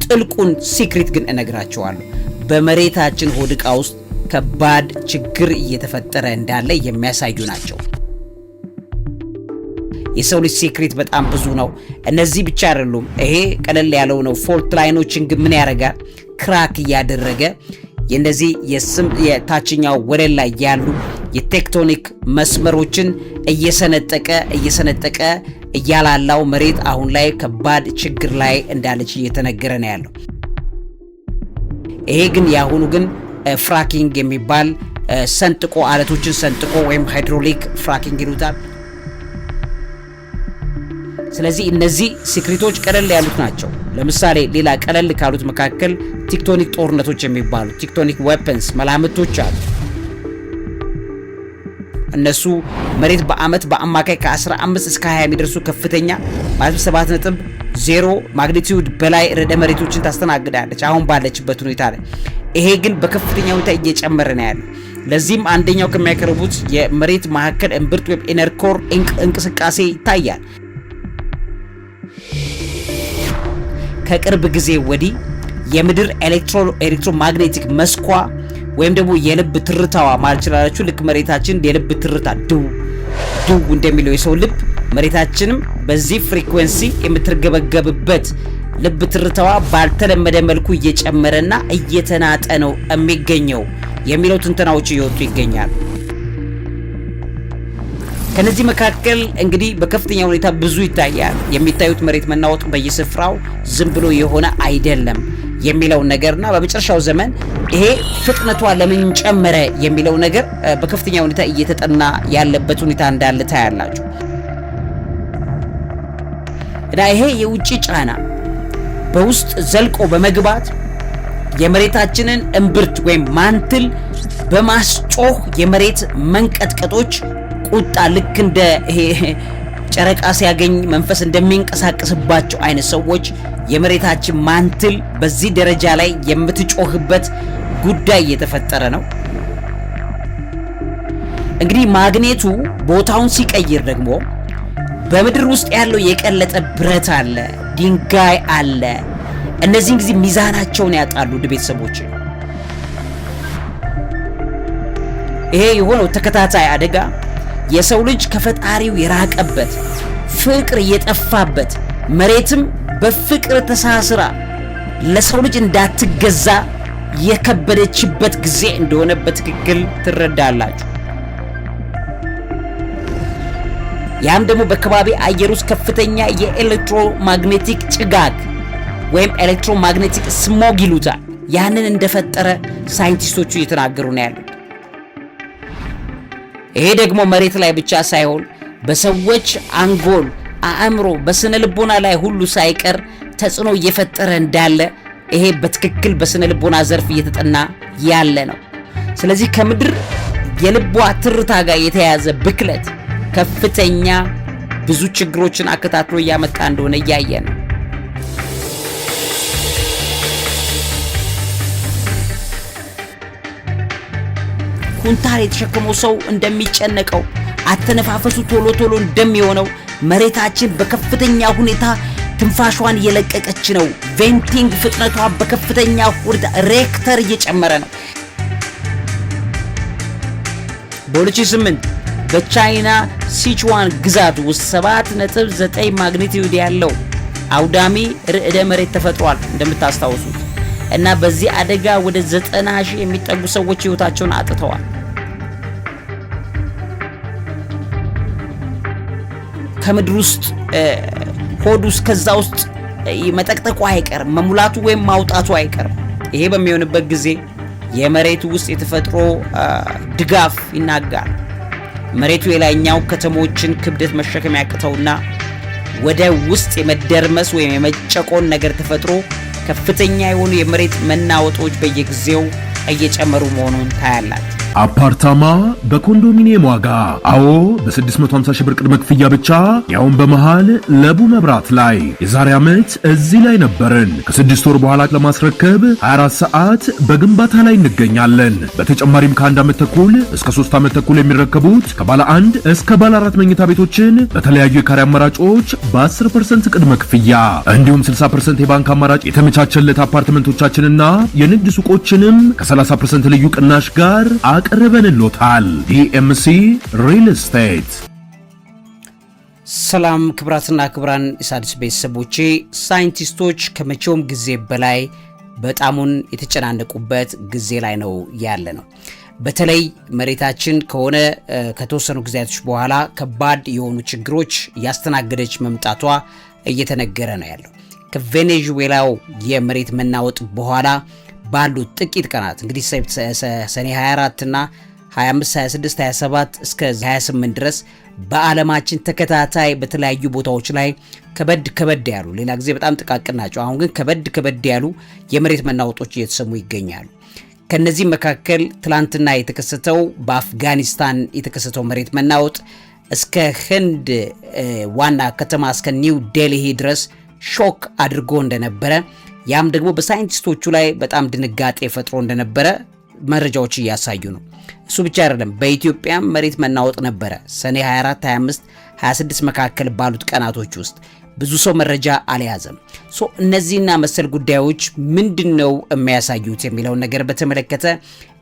ጥልቁን ሲክሬት ግን እነግራቸዋለሁ። በመሬታችን ሆድ ዕቃ ውስጥ ከባድ ችግር እየተፈጠረ እንዳለ የሚያሳዩ ናቸው። የሰው ልጅ ሲክሬት በጣም ብዙ ነው። እነዚህ ብቻ አይደሉም። ይሄ ቀለል ያለው ነው። ፎልት ላይኖችን ግን ምን ያደርጋል? ክራክ እያደረገ የነዚህ የታችኛው ወለል ላይ ያሉ የቴክቶኒክ መስመሮችን እየሰነጠቀ እያላላው መሬት አሁን ላይ ከባድ ችግር ላይ እንዳለች እየተነገረ ነው ያለው። ይሄ ግን ያሁኑ ግን ፍራኪንግ የሚባል ሰንጥቆ አለቶችን ሰንጥቆ ወይም ሃይድሮሊክ ፍራኪንግ ይሉታል። ስለዚህ እነዚህ ሲክሬቶች ቀለል ያሉት ናቸው። ለምሳሌ ሌላ ቀለል ካሉት መካከል ቴክቶኒክ ጦርነቶች የሚባሉ ቴክቶኒክ ዌፐንስ መላምቶች አሉ። እነሱ መሬት በአመት በአማካይ ከ15 እስከ 20 የሚደርሱ ከፍተኛ ማለት 7.0 ማግኒቲዩድ በላይ ርዕደ መሬቶችን ታስተናግዳለች አሁን ባለችበት ሁኔታ ላይ። ይሄ ግን በከፍተኛ ሁኔታ እየጨመረ ነው ያለው። ለዚህም አንደኛው ከሚያቀርቡት የመሬት ማዕከል እምብርት ወይም ኢነር ኮር እንቅስቃሴ ይታያል። ከቅርብ ጊዜ ወዲህ የምድር ኤሌክትሮማግኔቲክ መስኳ ወይም ደግሞ የልብ ትርታዋ ማለት ይችላልችሁ። ልክ መሬታችን የልብ ትርታ ዱ እንደሚለው የሰው ልብ መሬታችንም በዚህ ፍሪኩዌንሲ የምትርገበገብበት ልብ ትርታዋ ባልተለመደ መልኩ እየጨመረና እየተናጠ ነው የሚገኘው የሚለው ትንተናዎች እየወጡ ይገኛል። ከነዚህ መካከል እንግዲህ በከፍተኛ ሁኔታ ብዙ ይታያል። የሚታዩት መሬት መናወጥ በየስፍራው ዝም ብሎ የሆነ አይደለም የሚለው ነገርና በመጨረሻው ዘመን ይሄ ፍጥነቷ ለምን ጨመረ የሚለው ነገር በከፍተኛ ሁኔታ እየተጠና ያለበት ሁኔታ እንዳለ ታያላችሁ። እና ይሄ የውጭ ጫና በውስጥ ዘልቆ በመግባት የመሬታችንን እምብርት ወይም ማንትል በማስጮህ የመሬት መንቀጥቀጦች ቁጣ ልክ እንደ ጨረቃ ሲያገኝ መንፈስ እንደሚንቀሳቀስባቸው አይነት ሰዎች የመሬታችን ማንትል በዚህ ደረጃ ላይ የምትጮህበት ጉዳይ እየተፈጠረ ነው። እንግዲህ ማግኔቱ ቦታውን ሲቀይር ደግሞ በምድር ውስጥ ያለው የቀለጠ ብረት አለ፣ ድንጋይ አለ። እነዚህን ጊዜ ሚዛናቸውን ያጣሉ። ውድ ቤተሰቦች ይሄ የሆነው ተከታታይ አደጋ የሰው ልጅ ከፈጣሪው የራቀበት ፍቅር የጠፋበት መሬትም በፍቅር ተሳስራ ለሰው ልጅ እንዳትገዛ የከበደችበት ጊዜ እንደሆነ በትክክል ትረዳላችሁ። ያም ደግሞ በከባቢ አየር ውስጥ ከፍተኛ የኤሌክትሮማግኔቲክ ጭጋግ ወይም ኤሌክትሮማግኔቲክ ስሞግ ይሉታል። ያንን እንደፈጠረ ሳይንቲስቶቹ እየተናገሩ ነው ያሉት። ይሄ ደግሞ መሬት ላይ ብቻ ሳይሆን በሰዎች አንጎል፣ አእምሮ፣ በስነ ልቦና ላይ ሁሉ ሳይቀር ተጽዕኖ እየፈጠረ እንዳለ ይሄ በትክክል በስነ ልቦና ዘርፍ እየተጠና ያለ ነው። ስለዚህ ከምድር የልቧ ትርታ ጋር የተያያዘ ብክለት ከፍተኛ ብዙ ችግሮችን አከታትሎ እያመጣ እንደሆነ እያየ ነው። ኩንታል የተሸከመው ሰው እንደሚጨነቀው አተነፋፈሱ ቶሎ እንደሚሆነው መሬታችን በከፍተኛ ሁኔታ ትንፋሿን እየለቀቀች ነው። ቬንቲንግ ፍጥነቷ በከፍተኛ ሁኔታ ሬክተር እየጨመረ ነው። በ2008 በቻይና ሲቹዋን ግዛት ውስጥ 7.9 ማግኒቲዩድ ያለው አውዳሚ ርዕደ መሬት ተፈጥሯል እንደምታስታውሱት። እና በዚህ አደጋ ወደ 90,000 የሚጠጉ ሰዎች ህይወታቸውን አጥተዋል። ከምድር ውስጥ ሆድ ውስጥ ከዛ ውስጥ መጠቅጠቁ አይቀርም፣ መሙላቱ ወይም ማውጣቱ አይቀርም። ይሄ በሚሆንበት ጊዜ የመሬቱ ውስጥ የተፈጥሮ ድጋፍ ይናጋል። መሬቱ የላይኛው ከተሞችን ክብደት መሸከም ያቅተውና ወደ ውስጥ የመደርመስ ወይም የመጨቆን ነገር ተፈጥሮ ከፍተኛ የሆኑ የመሬት መናወጦች በየጊዜው እየጨመሩ መሆኑን ታያላችሁ። አፓርታማ በኮንዶሚኒየም ዋጋ። አዎ በ650 ሺህ ብር ቅድመ ክፍያ ብቻ ያውን በመሃል ለቡ መብራት ላይ የዛሬ ዓመት እዚህ ላይ ነበርን። ከ6 ወር በኋላ ለማስረከብ 24 ሰዓት በግንባታ ላይ እንገኛለን። በተጨማሪም ከ1 ዓመት ተኩል እስከ 3 ዓመት ተኩል የሚረከቡት ከባለ 1 እስከ ባለ 4 መኝታ ቤቶችን በተለያዩ የካሬ አማራጮች በ10% ቅድመ ክፍያ እንዲሁም 60% የባንክ አማራጭ የተመቻቸለት አፓርትመንቶቻችንና የንግድ ሱቆችንም ከ30% ልዩ ቅናሽ ጋር አቅርበንሎታል። ዲኤምሲ ሪል ስቴት። ሰላም ክብራትና ክብራን የሣድስ ቤተሰቦቼ፣ ሳይንቲስቶች ከመቼውም ጊዜ በላይ በጣሙን የተጨናነቁበት ጊዜ ላይ ነው ያለ ነው። በተለይ መሬታችን ከሆነ ከተወሰኑ ጊዜያቶች በኋላ ከባድ የሆኑ ችግሮች ያስተናገደች መምጣቷ እየተነገረ ነው ያለው። ከቬኔዙዌላው የመሬት መናወጥ በኋላ ባሉት ጥቂት ቀናት እንግዲህ ሰኔ 24 እና 25 26 27 እስከ 28 ድረስ በዓለማችን ተከታታይ በተለያዩ ቦታዎች ላይ ከበድ ያሉ፣ ሌላ ጊዜ በጣም ጥቃቅን ናቸው፣ አሁን ግን ከበድ ያሉ የመሬት መናወጦች እየተሰሙ ይገኛሉ። ከነዚህ መካከል ትላንትና የተከሰተው በአፍጋኒስታን የተከሰተው መሬት መናወጥ እስከ ህንድ ዋና ከተማ እስከ ኒው ዴልሂ ድረስ ሾክ አድርጎ እንደነበረ፣ ያም ደግሞ በሳይንቲስቶቹ ላይ በጣም ድንጋጤ ፈጥሮ እንደነበረ መረጃዎች እያሳዩ ነው። እሱ ብቻ አይደለም፣ በኢትዮጵያም መሬት መናወጥ ነበረ ሰኔ 24 25 26 መካከል ባሉት ቀናቶች ውስጥ ብዙ ሰው መረጃ አልያዘም። እነዚህና መሰል ጉዳዮች ምንድነው የሚያሳዩት የሚለውን ነገር በተመለከተ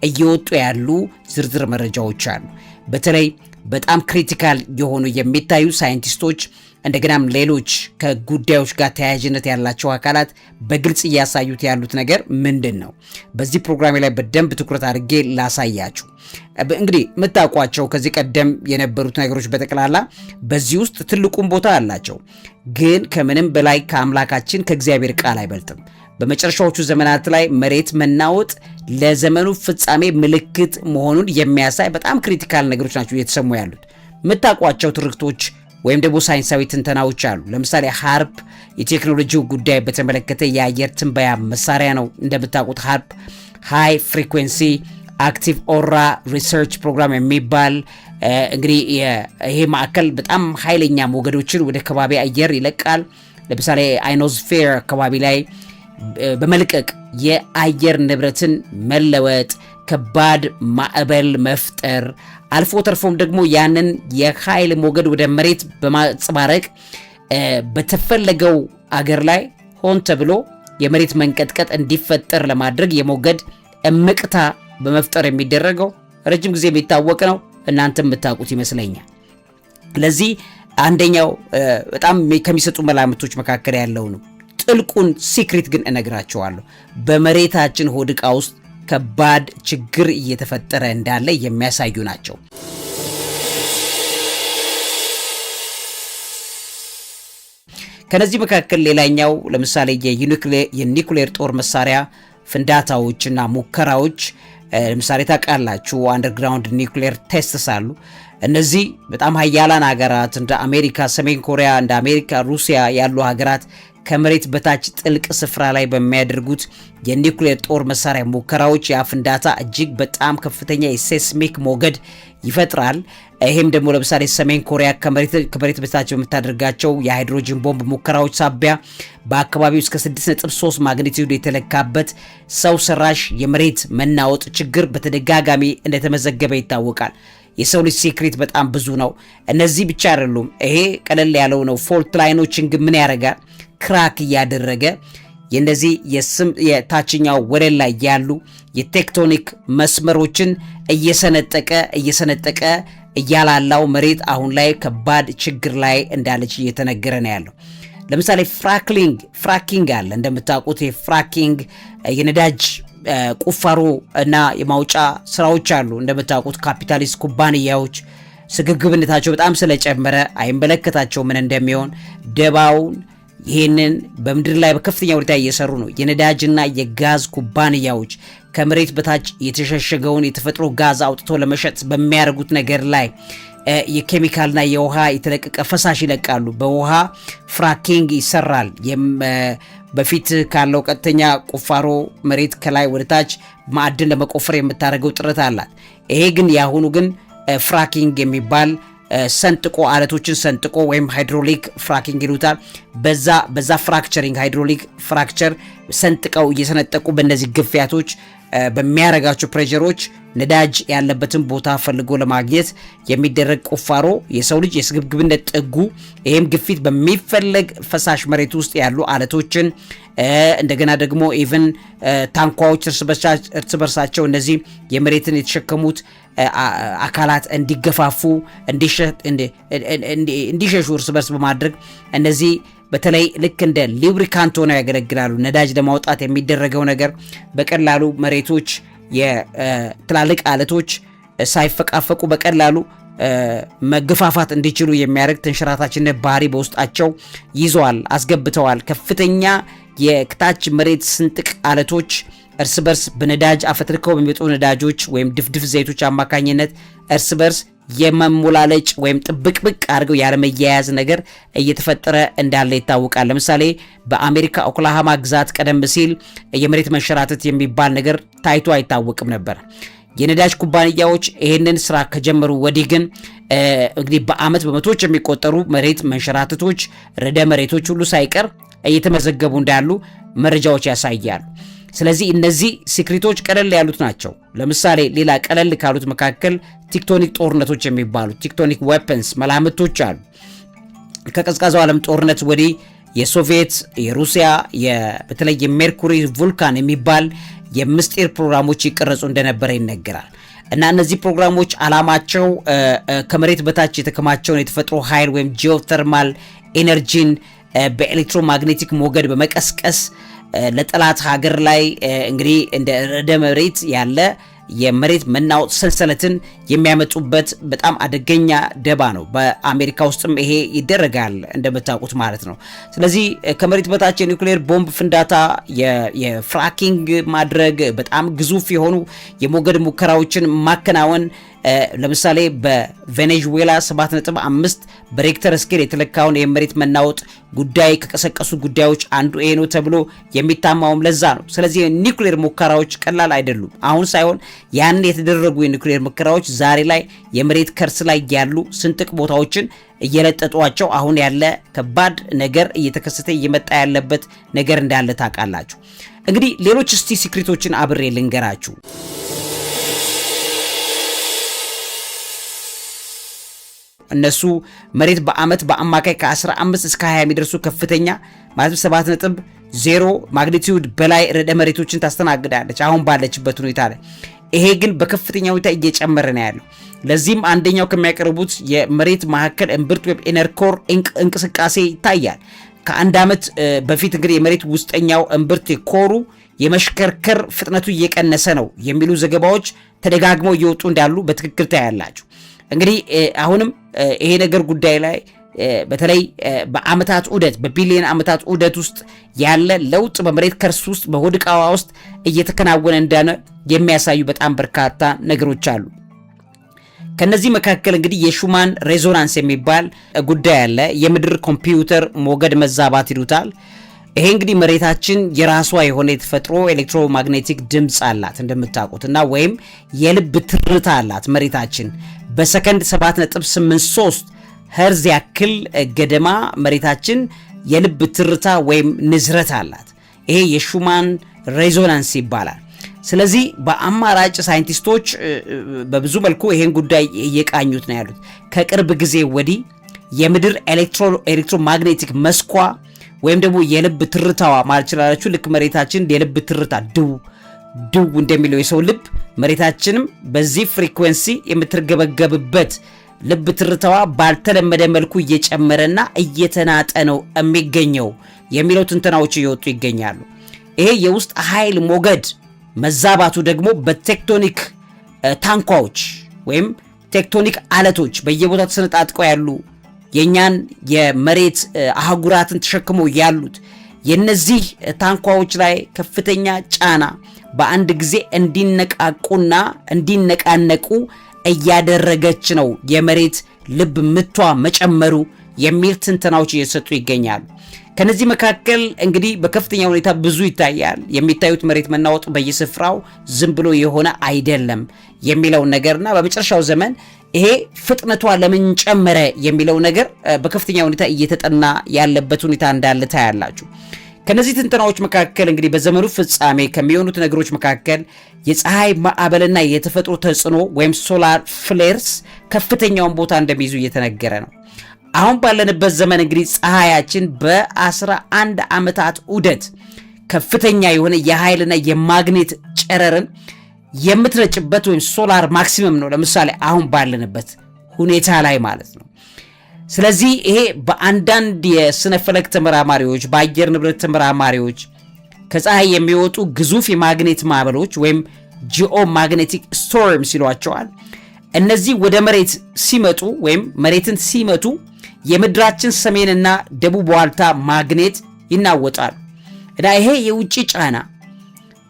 እየወጡ ያሉ ዝርዝር መረጃዎች አሉ። በተለይ በጣም ክሪቲካል የሆኑ የሚታዩ ሳይንቲስቶች እንደገናም ሌሎች ከጉዳዮች ጋር ተያያዥነት ያላቸው አካላት በግልጽ እያሳዩት ያሉት ነገር ምንድን ነው? በዚህ ፕሮግራም ላይ በደንብ ትኩረት አድርጌ ላሳያችሁ። እንግዲህ የምታውቋቸው ከዚህ ቀደም የነበሩት ነገሮች በጠቅላላ በዚህ ውስጥ ትልቁን ቦታ አላቸው። ግን ከምንም በላይ ከአምላካችን ከእግዚአብሔር ቃል አይበልጥም። በመጨረሻዎቹ ዘመናት ላይ መሬት መናወጥ ለዘመኑ ፍጻሜ ምልክት መሆኑን የሚያሳይ በጣም ክሪቲካል ነገሮች ናቸው እየተሰሙ ያሉት። የምታውቋቸው ትርክቶች ወይም ደግሞ ሳይንሳዊ ትንተናዎች አሉ። ለምሳሌ ሃርፕ የቴክኖሎጂው ጉዳይ በተመለከተ የአየር ትንበያ መሳሪያ ነው። እንደምታውቁት ሃርፕ ሃይ ፍሪኩዌንሲ አክቲቭ ኦራ ሪሰርች ፕሮግራም የሚባል እንግዲህ ይሄ ማዕከል በጣም ኃይለኛ ሞገዶችን ወደ ከባቢ አየር ይለቃል። ለምሳሌ አይኖስፌር አካባቢ ላይ በመልቀቅ የአየር ንብረትን መለወጥ፣ ከባድ ማዕበል መፍጠር፣ አልፎ ተርፎም ደግሞ ያንን የኃይል ሞገድ ወደ መሬት በማጽባረቅ በተፈለገው አገር ላይ ሆን ተብሎ የመሬት መንቀጥቀጥ እንዲፈጠር ለማድረግ የሞገድ እምቅታ በመፍጠር የሚደረገው ረጅም ጊዜ የሚታወቅ ነው። እናንተ የምታውቁት ይመስለኛል። ለዚህ አንደኛው በጣም ከሚሰጡ መላምቶች መካከል ያለው ነው። ጥልቁን ሲክሬት ግን እነግራቸዋለሁ። በመሬታችን ሆድ ዕቃ ውስጥ ከባድ ችግር እየተፈጠረ እንዳለ የሚያሳዩ ናቸው። ከነዚህ መካከል ሌላኛው ለምሳሌ የኒኩሌር ጦር መሳሪያ ፍንዳታዎችና ሙከራዎች፣ ለምሳሌ ታውቃላችሁ አንደርግራውንድ ኒኩሌር ቴስትስ አሉ። እነዚህ በጣም ሀያላን ሀገራት እንደ አሜሪካ፣ ሰሜን ኮሪያ፣ እንደ አሜሪካ፣ ሩሲያ ያሉ ሀገራት ከመሬት በታች ጥልቅ ስፍራ ላይ በሚያደርጉት የኒኩሌር ጦር መሳሪያ ሙከራዎች ያ ፍንዳታ እጅግ በጣም ከፍተኛ የሴስሚክ ሞገድ ይፈጥራል። ይሄም ደግሞ ለምሳሌ ሰሜን ኮሪያ ከመሬት በታች በምታደርጋቸው የሃይድሮጅን ቦምብ ሙከራዎች ሳቢያ በአካባቢው እስከ 6.3 ማግኒቲዩድ የተለካበት ሰው ሰራሽ የመሬት መናወጥ ችግር በተደጋጋሚ እንደተመዘገበ ይታወቃል። የሰው ልጅ ሲክሬት በጣም ብዙ ነው። እነዚህ ብቻ አይደሉም። ይሄ ቀለል ያለው ነው። ፎልት ላይኖችን ግን ምን ያደርጋል? ክራክ እያደረገ የነዚህ የታችኛው ወለል ላይ ያሉ የቴክቶኒክ መስመሮችን እየሰነጠቀ እያላላው መሬት አሁን ላይ ከባድ ችግር ላይ እንዳለች እየተነገረ ነው ያለው። ለምሳሌ ፍራኪንግ አለ። እንደምታውቁት የፍራኪንግ የነዳጅ ቁፋሮ እና የማውጫ ስራዎች አሉ። እንደምታውቁት ካፒታሊስት ኩባንያዎች ስግብግብነታቸው በጣም ስለጨመረ አይመለከታቸው ምን እንደሚሆን ደባውን ይሄንን በምድር ላይ በከፍተኛ ሁኔታ እየሰሩ ነው። የነዳጅና የጋዝ ኩባንያዎች ከመሬት በታች የተሸሸገውን የተፈጥሮ ጋዝ አውጥቶ ለመሸጥ በሚያደርጉት ነገር ላይ የኬሚካልና የውሃ የተለቀቀ ፈሳሽ ይለቃሉ። በውሃ ፍራኪንግ ይሰራል። በፊት ካለው ቀጥተኛ ቁፋሮ መሬት ከላይ ወደ ታች ማዕድን ለመቆፈር የምታደርገው ጥረት አላት። ይሄ ግን ያሁኑ ግን ፍራኪንግ የሚባል ሰንጥቆ አለቶችን ሰንጥቆ ወይም ሃይድሮሊክ ፍራኪንግ ይሉታል። በዛ ፍራክቸሪንግ ሃይድሮሊክ ፍራክቸር ሰንጥቀው እየሰነጠቁ በእነዚህ ግፊያቶች በሚያረጋቸው ፕሬሸሮች ነዳጅ ያለበትን ቦታ ፈልጎ ለማግኘት የሚደረግ ቁፋሮ የሰው ልጅ የስግብግብነት ጥጉ ይሄም ግፊት በሚፈለግ ፈሳሽ መሬት ውስጥ ያሉ አለቶችን እንደገና ደግሞ ኢቭን ታንኳዎች እርስ በርሳቸው እነዚህ የመሬትን የተሸከሙት አካላት እንዲገፋፉ እንዲሸሹ እርስ በርስ በማድረግ እነዚህ በተለይ ልክ እንደ ሉብሪካንት ሆነው ያገለግላሉ። ነዳጅ ለማውጣት የሚደረገው ነገር በቀላሉ መሬቶች የትላልቅ አለቶች ሳይፈቃፈቁ በቀላሉ መገፋፋት እንዲችሉ የሚያደርግ ተንሸራታችነት ባህሪ በውስጣቸው ይዘዋል፣ አስገብተዋል። ከፍተኛ የክታች መሬት ስንጥቅ አለቶች እርስ በርስ በነዳጅ አፈትልከው በሚወጡ ነዳጆች ወይም ድፍድፍ ዘይቶች አማካኝነት እርስ በርስ የመሞላለጭ ወይም ጥብቅብቅ አድርገው ያለመያያዝ ነገር እየተፈጠረ እንዳለ ይታወቃል። ለምሳሌ በአሜሪካ ኦክላሃማ ግዛት ቀደም ሲል የመሬት መንሸራተት የሚባል ነገር ታይቶ አይታወቅም ነበር። የነዳጅ ኩባንያዎች ይህንን ስራ ከጀመሩ ወዲህ ግን እንግዲህ በአመት በመቶዎች የሚቆጠሩ መሬት መንሸራተቶች ርዕደ መሬቶች ሁሉ ሳይቀር እየተመዘገቡ እንዳሉ መረጃዎች ያሳያሉ። ስለዚህ እነዚህ ሲክሪቶች ቀለል ያሉት ናቸው። ለምሳሌ ሌላ ቀለል ካሉት መካከል ቴክቶኒክ ጦርነቶች የሚባሉት ቴክቶኒክ ዌፐንስ መላምቶች አሉ። ከቀዝቃዛው ዓለም ጦርነት ወዲህ የሶቪየት የሩሲያ በተለይ የሜርኩሪ ቮልካን የሚባል የምስጢር ፕሮግራሞች ይቀረጹ እንደነበረ ይነገራል። እና እነዚህ ፕሮግራሞች አላማቸው ከመሬት በታች የተከማቸውን የተፈጥሮ ኃይል ወይም ጂኦተርማል ኤነርጂን በኤሌክትሮማግኔቲክ ሞገድ በመቀስቀስ ለጠላት ሀገር ላይ እንግዲህ እንደ ርዕደ መሬት ያለ የመሬት መናወጥ ሰንሰለትን የሚያመጡበት በጣም አደገኛ ደባ ነው። በአሜሪካ ውስጥም ይሄ ይደረጋል እንደምታውቁት ማለት ነው። ስለዚህ ከመሬት በታች የኒውክሌር ቦምብ ፍንዳታ፣ የፍራኪንግ ማድረግ፣ በጣም ግዙፍ የሆኑ የሞገድ ሙከራዎችን ማከናወን ለምሳሌ በቬኔዙዌላ 7.5 በሬክተር ስኬል የተለካውን የመሬት መናወጥ ጉዳይ ከቀሰቀሱ ጉዳዮች አንዱ ይሄ ነው ተብሎ የሚታማውም ለዛ ነው። ስለዚህ የኒውክሌር ሙከራዎች ቀላል አይደሉም። አሁን ሳይሆን ያን የተደረጉ የኒውክሌር ሙከራዎች ዛሬ ላይ የመሬት ከርስ ላይ ያሉ ስንጥቅ ቦታዎችን እየለጠጧቸው አሁን ያለ ከባድ ነገር እየተከሰተ እየመጣ ያለበት ነገር እንዳለ ታውቃላችሁ። እንግዲህ ሌሎች እስቲ ሲክሪቶችን አብሬ ልንገራችሁ። እነሱ መሬት በአመት በአማካይ ከ15 እስከ 20 የሚደርሱ ከፍተኛ ማለት 7.0 ማግኒቲዩድ በላይ ርዕደ መሬቶችን ታስተናግዳለች አሁን ባለችበት ሁኔታ ላይ። ይሄ ግን በከፍተኛ ሁኔታ እየጨመረ ነው ያለው። ለዚህም አንደኛው ከሚያቀርቡት የመሬት ማዕከል እምብርት ወይም ኢነር ኮር እንቅስቃሴ ይታያል። ከአንድ አመት በፊት እንግዲህ የመሬት ውስጠኛው እምብርት ኮሩ የመሽከርከር ፍጥነቱ እየቀነሰ ነው የሚሉ ዘገባዎች ተደጋግመው እየወጡ እንዳሉ በትክክል ታያላችሁ። እንግዲህ አሁንም ይሄ ነገር ጉዳይ ላይ በተለይ በአመታት ዑደት በቢሊየን አመታት ዑደት ውስጥ ያለ ለውጥ በመሬት ከርስ ውስጥ በሆድ ዕቃዋ ውስጥ እየተከናወነ እንደሆነ የሚያሳዩ በጣም በርካታ ነገሮች አሉ። ከነዚህ መካከል እንግዲህ የሹማን ሬዞናንስ የሚባል ጉዳይ አለ። የምድር ኮምፒውተር ሞገድ መዛባት ይሉታል። ይሄ እንግዲህ መሬታችን የራሷ የሆነ የተፈጥሮ ኤሌክትሮማግኔቲክ ድምጽ አላት እንደምታውቁትና ወይም የልብ ትርታ አላት። መሬታችን በሰከንድ 7.83 ሄርዝ ያክል ገደማ መሬታችን የልብ ትርታ ወይም ንዝረት አላት። ይሄ የሹማን ሬዞናንስ ይባላል። ስለዚህ በአማራጭ ሳይንቲስቶች በብዙ መልኩ ይሄን ጉዳይ እየቃኙት ነው ያሉት። ከቅርብ ጊዜ ወዲህ የምድር ኤሌክትሮማግኔቲክ መስኳ ወይም ደግሞ የልብ ትርታዋ ማለት ይችላልችሁ። ልክ መሬታችን የልብ ትርታ ድው እንደሚለው የሰው ልብ መሬታችንም በዚህ ፍሪኩዌንሲ የምትርገበገብበት ልብ ትርታዋ ባልተለመደ መልኩ እየጨመረና እየተናጠ ነው የሚገኘው የሚለው ትንተናዎች እየወጡ ይገኛሉ። ይሄ የውስጥ ኃይል ሞገድ መዛባቱ ደግሞ በቴክቶኒክ ታንኳዎች ወይም ቴክቶኒክ አለቶች በየቦታው ተሰነጣጥቀው ያሉ የኛን የመሬት አህጉራትን ተሸክመው ያሉት የነዚህ ታንኳዎች ላይ ከፍተኛ ጫና በአንድ ጊዜ እንዲነቃቁና እንዲነቃነቁ እያደረገች ነው የመሬት ልብ ምቷ መጨመሩ የሚል ትንተናዎች እየተሰጡ ይገኛሉ። ከነዚህ መካከል እንግዲህ በከፍተኛ ሁኔታ ብዙ ይታያል። የሚታዩት መሬት መናወጥ በየስፍራው ዝም ብሎ የሆነ አይደለም የሚለው ነገርና በመጨረሻው ዘመን ይሄ ፍጥነቷ ለምን ጨመረ የሚለው ነገር በከፍተኛ ሁኔታ እየተጠና ያለበት ሁኔታ እንዳለ ታያላችሁ። ከነዚህ ትንተናዎች መካከል እንግዲህ በዘመኑ ፍጻሜ ከሚሆኑት ነገሮች መካከል የፀሐይ ማዕበልና የተፈጥሮ ተጽዕኖ ወይም ሶላር ፍሌርስ ከፍተኛውን ቦታ እንደሚይዙ እየተነገረ ነው። አሁን ባለንበት ዘመን እንግዲህ ፀሐያችን በ11 ዓመታት ዑደት ከፍተኛ የሆነ የኃይልና የማግኔት ጨረርን የምትረጭበት ወይም ሶላር ማክሲመም ነው። ለምሳሌ አሁን ባለንበት ሁኔታ ላይ ማለት ነው። ስለዚህ ይሄ በአንዳንድ የስነ ፈለክ ተመራማሪዎች፣ በአየር ንብረት ተመራማሪዎች ከፀሐይ የሚወጡ ግዙፍ የማግኔት ማዕበሎች ወይም ጂኦ ማግኔቲክ ስቶርም ሲሏቸዋል። እነዚህ ወደ መሬት ሲመጡ ወይም መሬትን ሲመቱ የምድራችን ሰሜንና ደቡብ ዋልታ ማግኔት ይናወጣል እና ይሄ የውጭ ጫና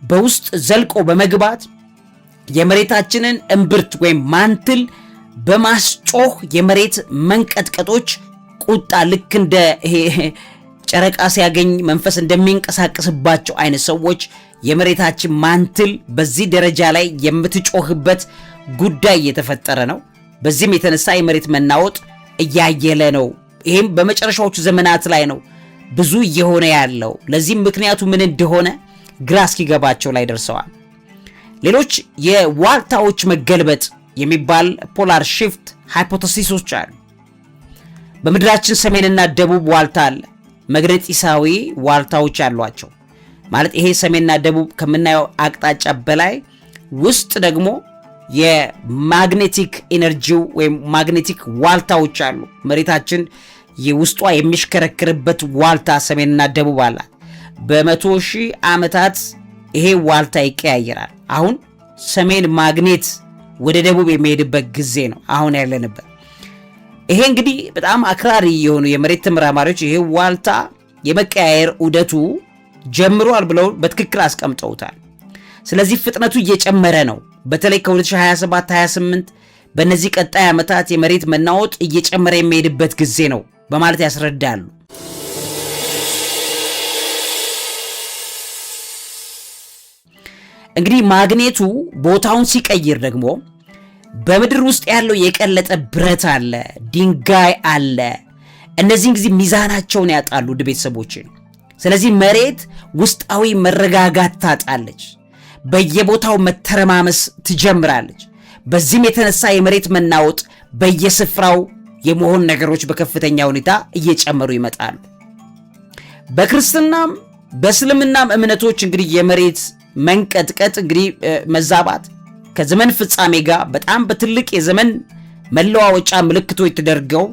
በውስጥ ዘልቆ በመግባት የመሬታችንን እምብርት ወይም ማንትል በማስጮህ የመሬት መንቀጥቀጦች ቁጣ ልክ እንደ ጨረቃ ሲያገኝ መንፈስ እንደሚንቀሳቀስባቸው አይነት ሰዎች የመሬታችን ማንትል በዚህ ደረጃ ላይ የምትጮህበት ጉዳይ እየተፈጠረ ነው። በዚህም የተነሳ የመሬት መናወጥ እያየለ ነው። ይህም በመጨረሻዎቹ ዘመናት ላይ ነው ብዙ እየሆነ ያለው። ለዚህም ምክንያቱ ምን እንደሆነ ግራ እስኪገባቸው ላይ ደርሰዋል። ሌሎች የዋልታዎች መገልበጥ የሚባል ፖላር ሺፍት ሃይፖቴሲሶች አሉ። በምድራችን ሰሜንና ደቡብ ዋልታ አለ። መግነጢሳዊ ዋልታዎች አሏቸው። ማለት ይሄ ሰሜንና ደቡብ ከምናየው አቅጣጫ በላይ ውስጥ ደግሞ የማግኔቲክ ኤነርጂው ወይም ማግኔቲክ ዋልታዎች አሉ። መሬታችን የውስጧ የሚሽከረክርበት ዋልታ ሰሜንና ደቡብ አላት። በመቶ ሺህ ዓመታት ይሄ ዋልታ ይቀያየራል። አሁን ሰሜን ማግኔት ወደ ደቡብ የሚሄድበት ጊዜ ነው አሁን ያለንበት። ይሄ እንግዲህ በጣም አክራሪ የሆኑ የመሬት ተመራማሪዎች ይሄ ዋልታ የመቀያየር ዑደቱ ጀምሯል ብለው በትክክል አስቀምጠውታል። ስለዚህ ፍጥነቱ እየጨመረ ነው። በተለይ ከ2027-28 በእነዚህ ቀጣይ ዓመታት የመሬት መናወጥ እየጨመረ የሚሄድበት ጊዜ ነው በማለት ያስረዳሉ። እንግዲህ ማግኔቱ ቦታውን ሲቀይር ደግሞ በምድር ውስጥ ያለው የቀለጠ ብረት አለ፣ ድንጋይ አለ። እነዚህን ጊዜ ሚዛናቸውን ያጣሉ ውድ ቤተሰቦች። ስለዚህ መሬት ውስጣዊ መረጋጋት ታጣለች፣ በየቦታው መተረማመስ ትጀምራለች። በዚህም የተነሳ የመሬት መናወጥ በየስፍራው የመሆን ነገሮች በከፍተኛ ሁኔታ እየጨመሩ ይመጣሉ። በክርስትናም በእስልምናም እምነቶች እንግዲህ የመሬት መንቀጥቀጥ እንግዲህ መዛባት ከዘመን ፍጻሜ ጋር በጣም በትልቅ የዘመን መለዋወጫ ምልክቶች ተደርገው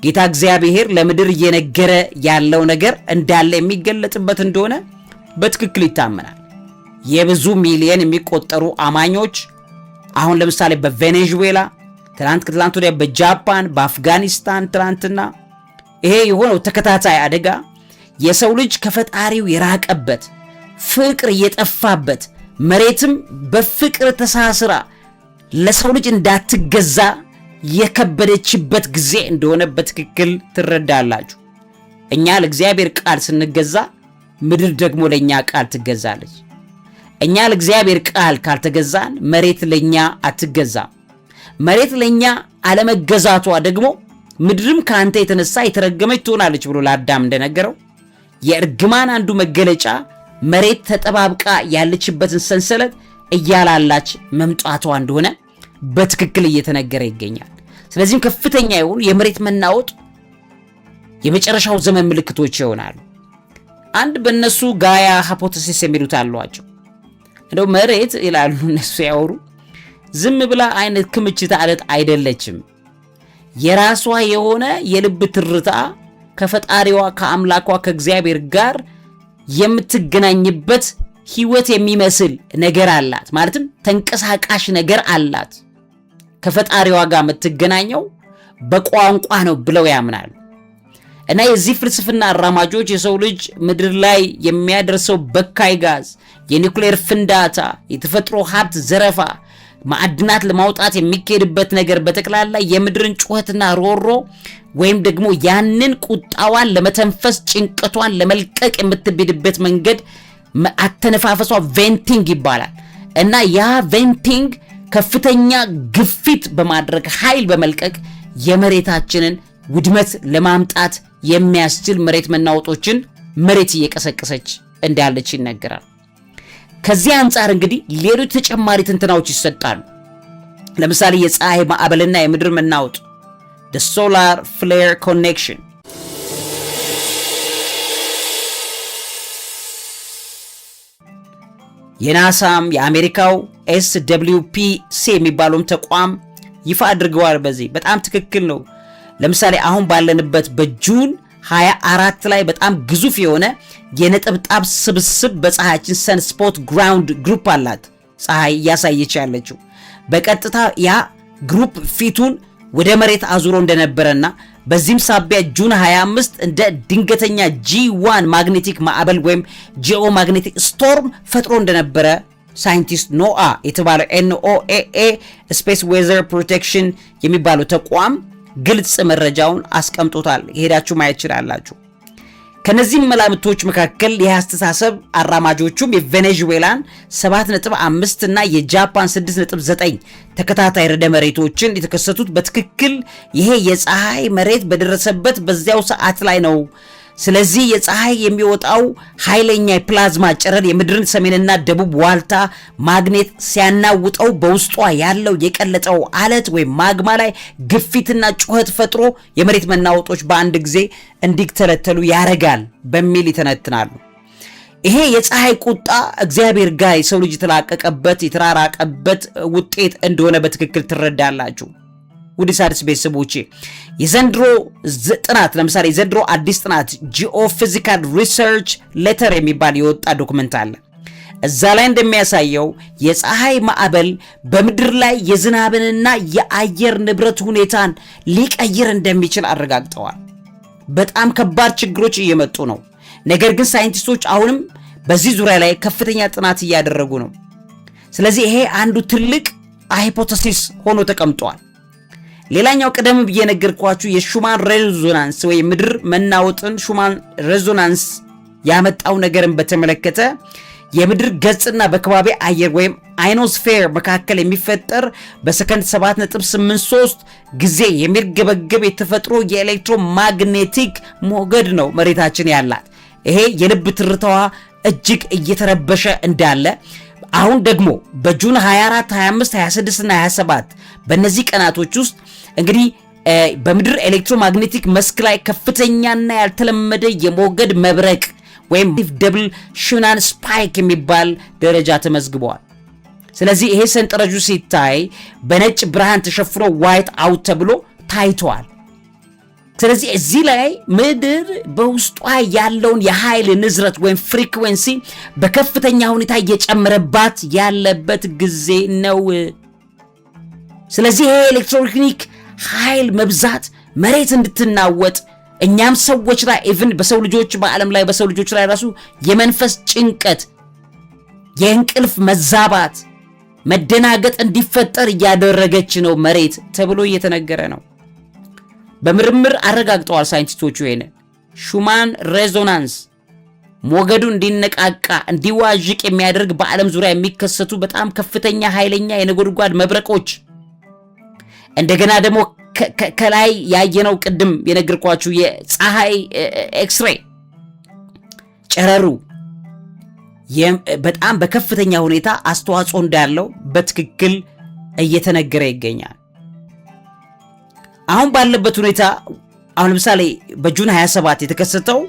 ጌታ እግዚአብሔር ለምድር እየነገረ ያለው ነገር እንዳለ የሚገለጥበት እንደሆነ በትክክል ይታመናል። የብዙ ሚሊዮን የሚቆጠሩ አማኞች አሁን ለምሳሌ በቬኔዙዌላ ከትላንት ወዲያ፣ በጃፓን፣ በአፍጋኒስታን ትላንትና ይሄ የሆነው ተከታታይ አደጋ የሰው ልጅ ከፈጣሪው የራቀበት ፍቅር እየጠፋበት መሬትም በፍቅር ተሳስራ ለሰው ልጅ እንዳትገዛ የከበደችበት ጊዜ እንደሆነ በትክክል ትረዳላችሁ። እኛ ለእግዚአብሔር ቃል ስንገዛ ምድር ደግሞ ለኛ ቃል ትገዛለች። እኛ ለእግዚአብሔር ቃል ካልተገዛን መሬት ለኛ አትገዛም። መሬት ለኛ አለመገዛቷ ደግሞ ምድርም ካንተ የተነሳ የተረገመች ትሆናለች ብሎ ለአዳም እንደነገረው የእርግማን አንዱ መገለጫ መሬት ተጠባብቃ ያለችበትን ሰንሰለት እያላላች መምጣቷ እንደሆነ በትክክል እየተነገረ ይገኛል። ስለዚህም ከፍተኛ የሆኑ የመሬት መናወጥ የመጨረሻው ዘመን ምልክቶች ይሆናሉ። አንድ በእነሱ ጋያ ሃይፖቴሲስ የሚሉት አሏቸው። እንደው መሬት ይላሉ እነሱ ያወሩ ዝም ብላ አይነት ክምችት አለት አይደለችም። የራሷ የሆነ የልብ ትርታ ከፈጣሪዋ ከአምላኳ ከእግዚአብሔር ጋር የምትገናኝበት ህይወት የሚመስል ነገር አላት። ማለትም ተንቀሳቃሽ ነገር አላት። ከፈጣሪዋ ጋር የምትገናኘው በቋንቋ ነው ብለው ያምናሉ። እና የዚህ ፍልስፍና አራማጆች የሰው ልጅ ምድር ላይ የሚያደርሰው በካይ ጋዝ፣ የኒውክሌር ፍንዳታ፣ የተፈጥሮ ሀብት ዘረፋ ማዕድናት ለማውጣት የሚካሄድበት ነገር በተክላላ የምድርን ጩኸትና ሮሮ ወይም ደግሞ ያንን ቁጣዋን ለመተንፈስ ጭንቀቷን ለመልቀቅ የምትብድበት መንገድ አተነፋፈሷ ቬንቲንግ ይባላል። እና ያ ቬንቲንግ ከፍተኛ ግፊት በማድረግ ኃይል በመልቀቅ የመሬታችንን ውድመት ለማምጣት የሚያስችል መሬት መናወጦችን መሬት እየቀሰቀሰች እንዳለች ይነገራል። ከዚህ አንጻር እንግዲህ ሌሎች ተጨማሪ ትንተናዎች ይሰጣሉ። ለምሳሌ የፀሐይ ማዕበልና የምድር መናወጥ the solar flare connection የናሳም የአሜሪካው SWPC የሚባለውም ተቋም ይፋ አድርገዋል። በዚህ በጣም ትክክል ነው። ለምሳሌ አሁን ባለንበት በጁን 24 ላይ በጣም ግዙፍ የሆነ የነጠብጣብ ስብስብ በፀሐያችን ሰንስፖት ግራውንድ ግሩፕ አላት። ፀሐይ እያሳየች ያለችው በቀጥታ ያ ግሩፕ ፊቱን ወደ መሬት አዙሮ እንደነበረና በዚህም ሳቢያ ጁን 25 እንደ ድንገተኛ G1 ማግኔቲክ ማዕበል ወይም ጂኦ ማግኔቲክ ስቶርም ፈጥሮ እንደነበረ ሳይንቲስት ኖአ የተባለው NOAA ስፔስ ዌዘር ፕሮቴክሽን የሚባለው ተቋም ግልጽ መረጃውን አስቀምጦታል። ሄዳችሁ ማየት ይችላላችሁ። ከነዚህም መላምቶች መካከል የአስተሳሰብ አራማጆቹም የቬኔዙዌላን 7.5 እና የጃፓን 6.9 ተከታታይ ርዕደ መሬቶችን የተከሰቱት በትክክል ይሄ የፀሐይ መሬት በደረሰበት በዚያው ሰዓት ላይ ነው። ስለዚህ የፀሐይ የሚወጣው ኃይለኛ የፕላዝማ ጨረር የምድርን ሰሜንና ደቡብ ዋልታ ማግኔት ሲያናውጠው በውስጧ ያለው የቀለጠው አለት ወይም ማግማ ላይ ግፊትና ጩኸት ፈጥሮ የመሬት መናወጦች በአንድ ጊዜ እንዲተለተሉ ያረጋል በሚል ይተነትናሉ። ይሄ የፀሐይ ቁጣ እግዚአብሔር ጋር የሰው ልጅ የተራራቀበት ውጤት እንደሆነ በትክክል ትረዳላችሁ። ውድ ሣድስ ቤተሰቦቼ የዘንድሮ ጥናት ለምሳሌ የዘንድሮ አዲስ ጥናት ጂኦፊዚካል ሪሰርች ሌተር የሚባል የወጣ ዶክመንት አለ። እዛ ላይ እንደሚያሳየው የፀሐይ ማዕበል በምድር ላይ የዝናብንና የአየር ንብረት ሁኔታን ሊቀይር እንደሚችል አረጋግጠዋል። በጣም ከባድ ችግሮች እየመጡ ነው። ነገር ግን ሳይንቲስቶች አሁንም በዚህ ዙሪያ ላይ ከፍተኛ ጥናት እያደረጉ ነው። ስለዚህ ይሄ አንዱ ትልቅ ሃይፖቴሲስ ሆኖ ተቀምጧል። ሌላኛው ቀደም ብዬ ነገርኳችሁ የሹማን ሬዞናንስ ወይ ምድር መናወጥን ሹማን ሬዞናንስ ያመጣው ነገርን በተመለከተ የምድር ገጽና በከባቢ አየር ወይም አይኖስፌር መካከል የሚፈጠር በሰከንድ 7.83 ጊዜ የሚርገበገብ የተፈጥሮ የኤሌክትሮማግኔቲክ ሞገድ ነው መሬታችን ያላት። ይሄ የልብ ትርታዋ እጅግ እየተረበሸ እንዳለ አሁን ደግሞ በጁን 24፣ 25፣ 26 እና 27 በእነዚህ ቀናቶች ውስጥ እንግዲህ በምድር ኤሌክትሮማግኔቲክ መስክ ላይ ከፍተኛና ያልተለመደ የሞገድ መብረቅ ወይም ደብል ሹናን ስፓይክ የሚባል ደረጃ ተመዝግቧል። ስለዚህ ይሄ ሰንጠረዡ ሲታይ በነጭ ብርሃን ተሸፍኖ ዋይት አውት ተብሎ ታይቷል። ስለዚህ እዚህ ላይ ምድር በውስጧ ያለውን የኃይል ንዝረት ወይም ፍሪኩዌንሲ በከፍተኛ ሁኔታ እየጨመረባት ያለበት ጊዜ ነው። ስለዚህ ይሄ ኤሌክትሮኒክ ኃይል መብዛት መሬት እንድትናወጥ እኛም ሰዎች ላይ ኢቭን በሰው ልጆች በዓለም ላይ በሰው ልጆች ላይ ራሱ የመንፈስ ጭንቀት፣ የእንቅልፍ መዛባት፣ መደናገጥ እንዲፈጠር እያደረገች ነው መሬት ተብሎ እየተነገረ ነው። በምርምር አረጋግጠዋል ሳይንቲስቶቹ። ይሄን ሹማን ሬዞናንስ ሞገዱ እንዲነቃቃ እንዲዋዥቅ የሚያደርግ በዓለም ዙሪያ የሚከሰቱ በጣም ከፍተኛ ኃይለኛ የነጎድጓድ መብረቆች እንደገና ደግሞ ከላይ ያየነው ቅድም የነገርኳችሁ የፀሐይ ኤክስሬይ ጨረሩ በጣም በከፍተኛ ሁኔታ አስተዋጽኦ እንዳለው በትክክል እየተነገረ ይገኛል። አሁን ባለበት ሁኔታ አሁን ለምሳሌ በጁን 27 የተከሰተው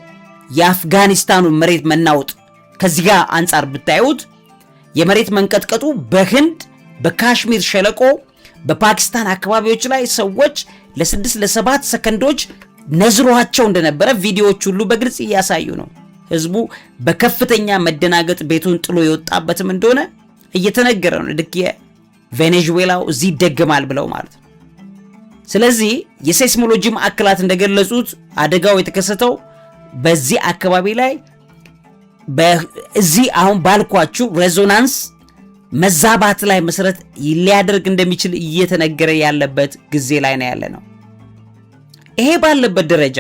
የአፍጋኒስታኑ መሬት መናወጥ ከዚህ ጋር አንጻር ብታዩት የመሬት መንቀጥቀጡ በህንድ በካሽሚር ሸለቆ በፓኪስታን አካባቢዎች ላይ ሰዎች ለ6 ለ7 ሰከንዶች ነዝሯቸው እንደነበረ ቪዲዮዎች ሁሉ በግልጽ እያሳዩ ነው። ህዝቡ በከፍተኛ መደናገጥ ቤቱን ጥሎ የወጣበትም እንደሆነ እየተነገረ ነው። ልክ የቬኔዙዌላው እዚህ ይደገማል ብለው ማለት ነው። ስለዚህ የሴስሞሎጂ ማዕከላት እንደገለጹት አደጋው የተከሰተው በዚህ አካባቢ ላይ በዚህ አሁን ባልኳችሁ ሬዞናንስ መዛባት ላይ መሰረት ሊያደርግ እንደሚችል እየተነገረ ያለበት ጊዜ ላይ ነው ያለነው። ይሄ ባለበት ደረጃ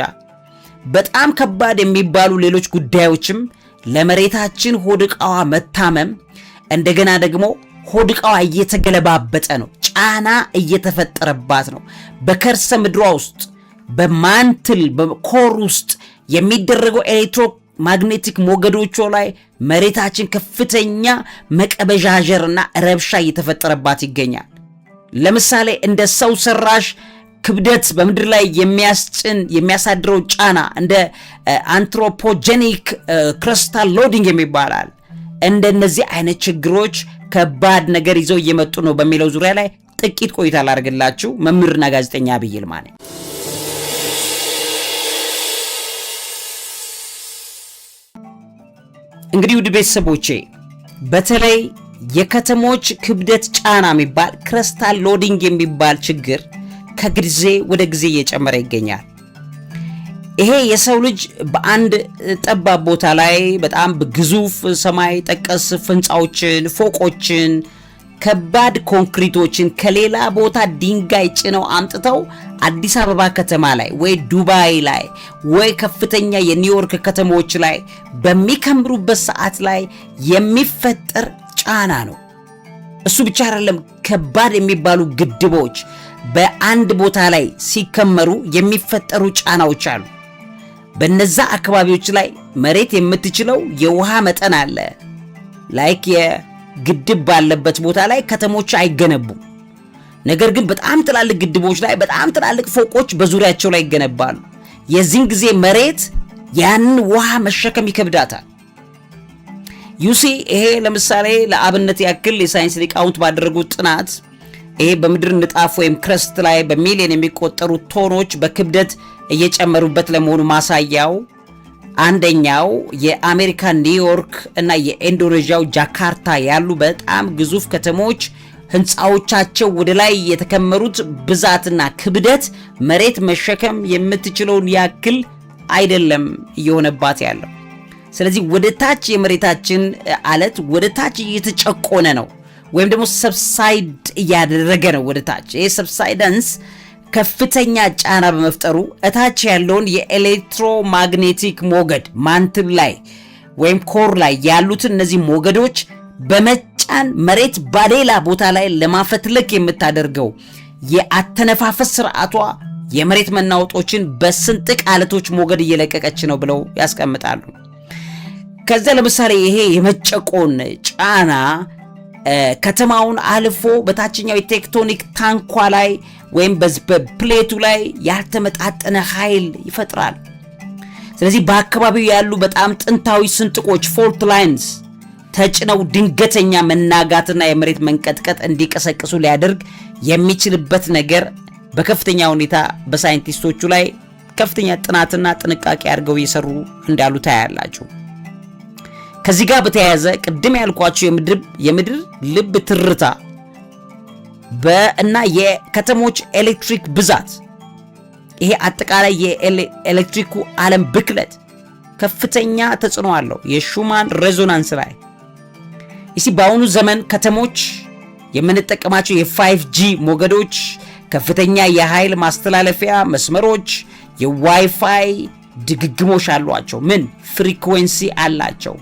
በጣም ከባድ የሚባሉ ሌሎች ጉዳዮችም ለመሬታችን ሆድ ዕቃዋ መታመም፣ እንደገና ደግሞ ሆድ ዕቃዋ እየተገለባበጠ ነው፣ ጫና እየተፈጠረባት ነው። በከርሰ ምድሯ ውስጥ በማንትል በኮር ውስጥ የሚደረገው ኤሌክትሮ ማግኔቲክ ሞገዶቿ ላይ መሬታችን ከፍተኛ መቀበዣጀርና ረብሻ እየተፈጠረባት ይገኛል። ለምሳሌ እንደ ሰው ሰራሽ ክብደት በምድር ላይ የሚያሳድረው ጫና እንደ አንትሮፖጀኒክ ክሪስታል ሎዲንግ የሚባላል። እንደነዚህ አይነት ችግሮች ከባድ ነገር ይዘው እየመጡ ነው በሚለው ዙሪያ ላይ ጥቂት ቆይታ ላደርግላችሁ። መምህርና ጋዜጠኛ ዐቢይ ይልማ ነኝ። እንግዲህ ውድ ቤተሰቦቼ በተለይ የከተሞች ክብደት ጫና የሚባል ክሪስታል ሎዲንግ የሚባል ችግር ከጊዜ ወደ ጊዜ እየጨመረ ይገኛል። ይሄ የሰው ልጅ በአንድ ጠባብ ቦታ ላይ በጣም ግዙፍ ሰማይ ጠቀስ ህንፃዎችን፣ ፎቆችን፣ ከባድ ኮንክሪቶችን ከሌላ ቦታ ድንጋይ ጭነው አምጥተው አዲስ አበባ ከተማ ላይ ወይ ዱባይ ላይ ወይ ከፍተኛ የኒውዮርክ ከተሞች ላይ በሚከምሩበት ሰዓት ላይ የሚፈጠር ጫና ነው። እሱ ብቻ አይደለም፣ ከባድ የሚባሉ ግድቦች በአንድ ቦታ ላይ ሲከመሩ የሚፈጠሩ ጫናዎች አሉ። በነዛ አካባቢዎች ላይ መሬት የምትችለው የውሃ መጠን አለ። ላይክ የግድብ ባለበት ቦታ ላይ ከተሞች አይገነቡም። ነገር ግን በጣም ትላልቅ ግድቦች ላይ በጣም ትላልቅ ፎቆች በዙሪያቸው ላይ ይገነባሉ። የዚህን ጊዜ መሬት ያንን ውሃ መሸከም ይከብዳታል። ዩሲ ይሄ ለምሳሌ ለአብነት ያክል የሳይንስ ሊቃውንት ባደረጉት ጥናት ይሄ በምድር ንጣፍ ወይም ክረስት ላይ በሚሊዮን የሚቆጠሩ ቶኖች በክብደት እየጨመሩበት ለመሆኑ ማሳያው አንደኛው የአሜሪካ ኒውዮርክ እና የኢንዶኔዥያው ጃካርታ ያሉ በጣም ግዙፍ ከተሞች ህንፃዎቻቸው ወደ ላይ የተከመሩት ብዛትና ክብደት መሬት መሸከም የምትችለውን ያክል አይደለም እየሆነባት ያለው። ስለዚህ ወደ ታች የመሬታችን አለት ወደ ታች እየተጨቆነ ነው ወይም ደግሞ ሰብሳይድ እያደረገ ነው ወደ ታች። ይሄ ሰብሳይደንስ ከፍተኛ ጫና በመፍጠሩ እታች ያለውን የኤሌክትሮማግኔቲክ ሞገድ ማንትል ላይ ወይም ኮር ላይ ያሉትን እነዚህ ሞገዶች በመጫን መሬት በሌላ ቦታ ላይ ለማፈትለክ የምታደርገው የአተነፋፈስ ስርዓቷ የመሬት መናወጦችን በስንጥቅ አለቶች ሞገድ እየለቀቀች ነው ብለው ያስቀምጣሉ። ከዛ ለምሳሌ ይሄ የመጨቆን ጫና ከተማውን አልፎ በታችኛው የቴክቶኒክ ታንኳ ላይ ወይም በፕሌቱ ላይ ያልተመጣጠነ ኃይል ይፈጥራል። ስለዚህ በአካባቢው ያሉ በጣም ጥንታዊ ስንጥቆች ፎልት ላይንስ ተጭነው ድንገተኛ መናጋትና የመሬት መንቀጥቀጥ እንዲቀሰቅሱ ሊያደርግ የሚችልበት ነገር በከፍተኛ ሁኔታ በሳይንቲስቶቹ ላይ ከፍተኛ ጥናትና ጥንቃቄ አድርገው እየሰሩ እንዳሉ ታያላችሁ። ከዚህ ጋር በተያያዘ ቅድም ያልኳችሁ የምድር ልብ ትርታ እና የከተሞች ኤሌክትሪክ ብዛት ይሄ አጠቃላይ የኤሌክትሪኩ ዓለም ብክለት ከፍተኛ ተጽዕኖ አለው የሹማን ሬዞናንስ ላይ። እሺ በአሁኑ ዘመን ከተሞች የምንጠቀማቸው የ5G ሞገዶች፣ ከፍተኛ የኃይል ማስተላለፊያ መስመሮች፣ የዋይፋይ ድግግሞሽ አሏቸው። ምን ፍሪኩዌንሲ አላቸው።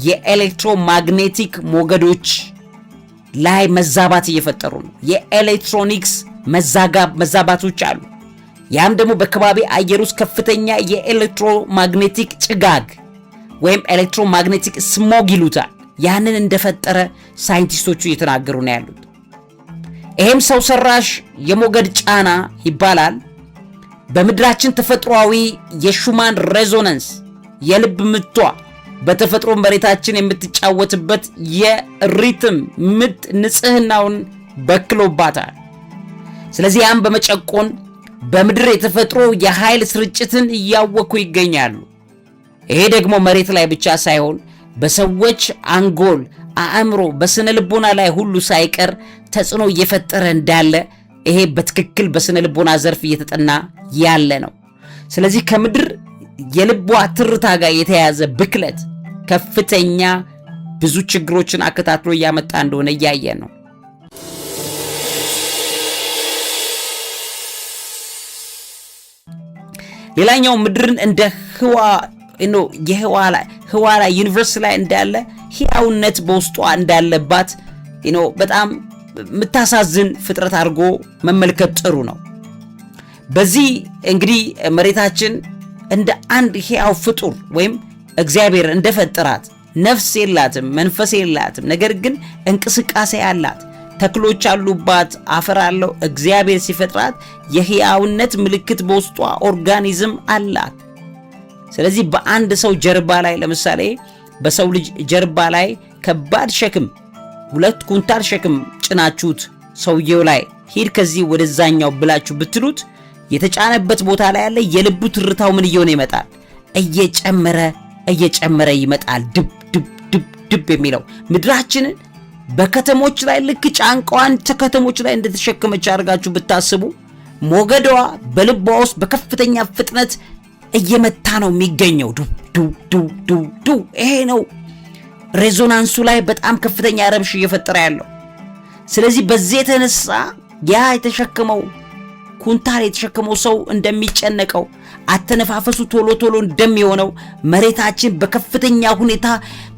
የኤሌክትሮማግኔቲክ ሞገዶች ላይ መዛባት እየፈጠሩ ነው። የኤሌክትሮኒክስ መዛባቶች አሉ። ያም ደግሞ በከባቢ አየር ውስጥ ከፍተኛ የኤሌክትሮማግኔቲክ ጭጋግ ወይም ኤሌክትሮማግኔቲክ ስሞግ ይሉታል። ያንን እንደፈጠረ ሳይንቲስቶቹ እየተናገሩ ነው ያሉት። ይሄም ሰው ሰራሽ የሞገድ ጫና ይባላል። በምድራችን ተፈጥሯዊ የሹማን ሬዞናንስ የልብ ምቷ በተፈጥሮ መሬታችን የምትጫወትበት የሪትም ምት ንጽህናውን በክሎባታል። ስለዚህ ያም በመጨቆን በምድር የተፈጥሮ የኃይል ስርጭትን እያወኩ ይገኛሉ። ይሄ ደግሞ መሬት ላይ ብቻ ሳይሆን በሰዎች አንጎል፣ አእምሮ፣ በስነ ልቦና ላይ ሁሉ ሳይቀር ተጽዕኖ እየፈጠረ እንዳለ ይሄ በትክክል በስነ ልቦና ዘርፍ እየተጠና ያለ ነው። ስለዚህ ከምድር የልቧ ትርታ ጋር የተያያዘ ብክለት ከፍተኛ ብዙ ችግሮችን አከታትሎ እያመጣ እንደሆነ እያየን ነው። ሌላኛው ምድርን እንደ ህዋ ላይ ዩኒቨርስ ላይ እንዳለ ሕያውነት በውስጧ እንዳለባት በጣም የምታሳዝን ፍጥረት አድርጎ መመልከት ጥሩ ነው። በዚህ እንግዲህ መሬታችን እንደ አንድ ሕያው ፍጡር ወይም እግዚአብሔር እንደፈጠራት ነፍስ የላትም፣ መንፈስ የላትም፣ ነገር ግን እንቅስቃሴ አላት። ተክሎች አሉባት፣ አፈር አለው። እግዚአብሔር ሲፈጥራት የሕያውነት ምልክት በውስጧ ኦርጋኒዝም አላት። ስለዚህ በአንድ ሰው ጀርባ ላይ ለምሳሌ በሰው ልጅ ጀርባ ላይ ከባድ ሸክም 2 ኩንታል ሸክም ጭናችሁት ሰውየው ላይ ሂድ ከዚህ ወደዛኛው ብላችሁ ብትሉት የተጫነበት ቦታ ላይ ያለ የልቡ ትርታው ምን እየሆነ ይመጣል? እየጨመረ ይመጣል። ድብ ድብ ድብ ድብ የሚለው ምድራችንን በከተሞች ላይ ልክ ጫንቃዋን ከተሞች ላይ እንደተሸከመች አድርጋችሁ ብታስቡ ሞገዷ በልቧ ውስጥ በከፍተኛ ፍጥነት እየመታ ነው የሚገኘው። ዱ ዱ ዱ ዱ ዱ ይሄ ነው ሬዞናንሱ ላይ በጣም ከፍተኛ ረብሽ እየፈጠረ ያለው። ስለዚህ በዚህ የተነሳ ያ የተሸከመው ኩንታል የተሸከመው ሰው እንደሚጨነቀው አተነፋፈሱ ቶሎ ቶሎ እንደሚሆነው መሬታችን በከፍተኛ ሁኔታ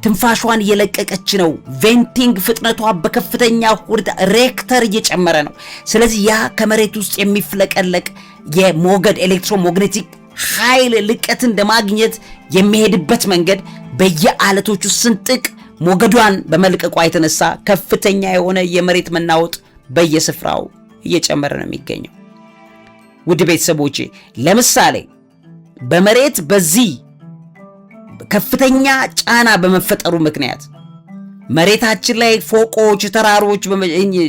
ትንፋሿን እየለቀቀች ነው። ቬንቲንግ ፍጥነቷ በከፍተኛ ሁኔታ ሬክተር እየጨመረ ነው። ስለዚህ ያ ከመሬት ውስጥ የሚፍለቀለቅ የሞገድ ኤሌክትሮማግኔቲክ ኃይል ልቀትን ለማግኘት የሚሄድበት መንገድ በየአለቶቹ ስንጥቅ ሞገዷን በመልቀቋ የተነሳ ከፍተኛ የሆነ የመሬት መናወጥ በየስፍራው እየጨመረ ነው የሚገኘው። ውድ ቤተሰቦቼ ለምሳሌ በመሬት በዚህ ከፍተኛ ጫና በመፈጠሩ ምክንያት መሬታችን ላይ ፎቆች፣ ተራሮች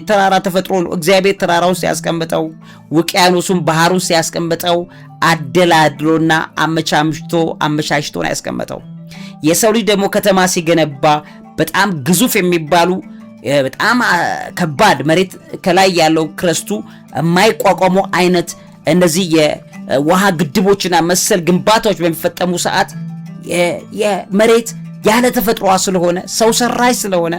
ተራራ ተፈጥሮ ነው። እግዚአብሔር ተራራውን ሲያስቀምጠው ውቅያኖሱን ባህሩን ሲያስቀምጠው አደላድሎና አመቻችቶ ነው ያስቀምጠው። የሰው ልጅ ደግሞ ከተማ ሲገነባ በጣም ግዙፍ የሚባሉ በጣም ከባድ መሬት ከላይ ያለው ክረስቱ የማይቋቋሙ አይነት እነዚህ የውሃ ግድቦችና መሰል ግንባታዎች በሚፈጠሙ ሰዓት የመሬት ያለ ተፈጥሯ ስለሆነ ሰው ሰራሽ ስለሆነ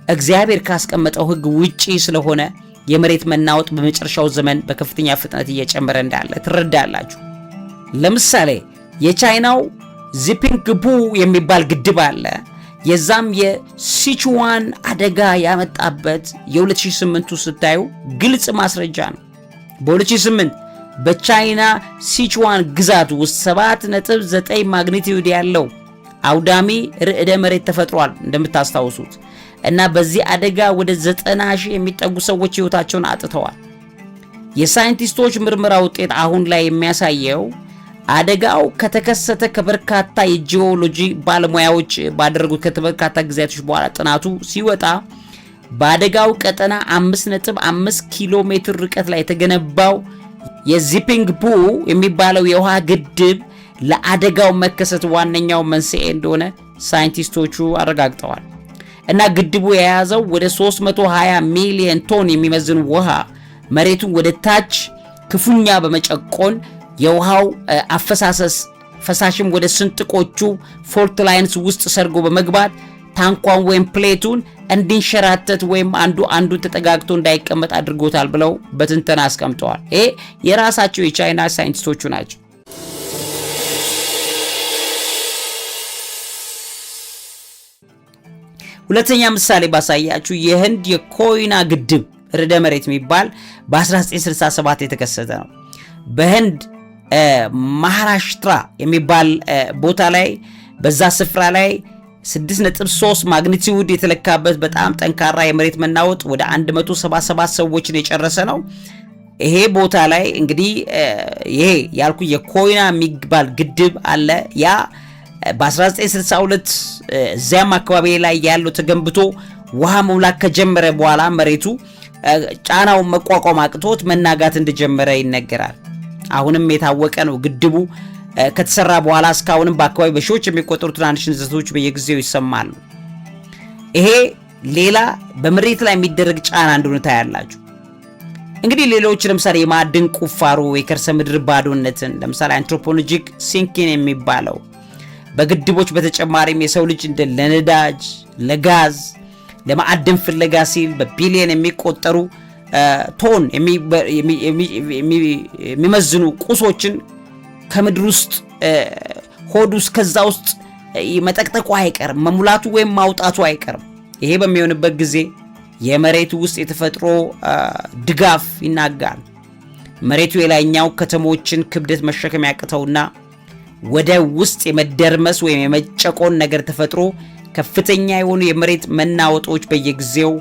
እግዚአብሔር ካስቀመጠው ሕግ ውጪ ስለሆነ የመሬት መናወጥ በመጨረሻው ዘመን በከፍተኛ ፍጥነት እየጨመረ እንዳለ ትረዳላችሁ። ለምሳሌ የቻይናው ዚፒንግፑ የሚባል ግድብ አለ። የዛም የሲቹዋን አደጋ ያመጣበት የ2008ቱ ስታዩ ግልጽ ማስረጃ ነው። በ2008 በቻይና ሲቹዋን ግዛት ውስጥ 7.9 ማግኒቲዩድ ያለው አውዳሚ ርዕደ መሬት ተፈጥሯል እንደምታስታውሱት። እና በዚህ አደጋ ወደ 90,000 የሚጠጉ ሰዎች ህይወታቸውን አጥተዋል። የሳይንቲስቶች ምርመራ ውጤት አሁን ላይ የሚያሳየው አደጋው ከተከሰተ ከበርካታ የጂኦሎጂ ባለሙያዎች ባደረጉት ከበርካታ ጊዜያቶች በኋላ ጥናቱ ሲወጣ በአደጋው ቀጠና 5.5 ኪሎ ሜትር ርቀት ላይ የተገነባው የዚፒንግፑ የሚባለው የውሃ ግድብ ለአደጋው መከሰት ዋነኛው መንስኤ እንደሆነ ሳይንቲስቶቹ አረጋግጠዋል። እና ግድቡ የያዘው ወደ 320 ሚሊዮን ቶን የሚመዝን ውሃ መሬቱን ወደ ታች ክፉኛ በመጨቆን የውሃው ፈሳሽም ወደ ስንጥቆቹ ፎልት ላይንስ ውስጥ ሰርጎ በመግባት ታንኳን ወይም ፕሌቱን እንዲንሸራተት ወይም አንዱ ተጠጋግቶ እንዳይቀመጥ አድርጎታል ብለው በትንተና አስቀምጠዋል። ይሄ የራሳቸው የቻይና ሳይንቲስቶቹ ናቸው። ሁለተኛ ምሳሌ ባሳያችሁ የህንድ የኮይና ግድብ ርዕደ መሬት የሚባል በ1967 የተከሰተ ነው። በህንድ ማሃራሽትራ የሚባል ቦታ ላይ በዛ ስፍራ ላይ 6.3 ማግኒቲዩድ የተለካበት በጣም ጠንካራ የመሬት መናወጥ ወደ 177 ሰዎችን የጨረሰ ነው። ይሄ ቦታ ላይ እንግዲህ ይሄ ያልኩ የኮይና የሚባል ግድብ አለ። ያ በ1962 እዚያም አካባቢ ላይ ያለው ተገንብቶ ውሃ መሙላት ከጀመረ በኋላ መሬቱ ጫናውን መቋቋም አቅቶት መናጋት እንደጀመረ ይነገራል። አሁንም የታወቀ ነው። ግድቡ ከተሰራ በኋላ እስካሁንም በአካባቢ በሺዎች የሚቆጠሩ ትናንሽ ንዝረቶች በየጊዜው ይሰማሉ። ይሄ ሌላ በመሬት ላይ የሚደረግ ጫና እንደሆነ ታያላችሁ። እንግዲህ ሌሎች ለምሳሌ የማዕድን ቁፋሮ፣ የከርሰ ምድር ባዶነትን ለምሳሌ አንትሮፖሎጂክ ሲንኪን የሚባለው በግድቦች በተጨማሪም የሰው ልጅ እንደ ለነዳጅ፣ ለጋዝ፣ ለማዕድን ፍለጋ ሲል በቢሊየን የሚቆጠሩ ቶን የሚመዝኑ ቁሶችን ከምድር ውስጥ ሆድ ውስጥ ከዛ ውስጥ መጠቅጠቁ አይቀርም፣ መሙላቱ ወይም ማውጣቱ አይቀርም። ይሄ በሚሆንበት ጊዜ የመሬቱ ውስጥ የተፈጥሮ ድጋፍ ይናጋል። መሬቱ የላይኛው ከተሞችን ክብደት መሸከም ያቅተውና ወደ ውስጥ የመደርመስ ወይም የመጨቆን ነገር ተፈጥሮ ከፍተኛ የሆኑ የመሬት መናወጦች በየጊዜው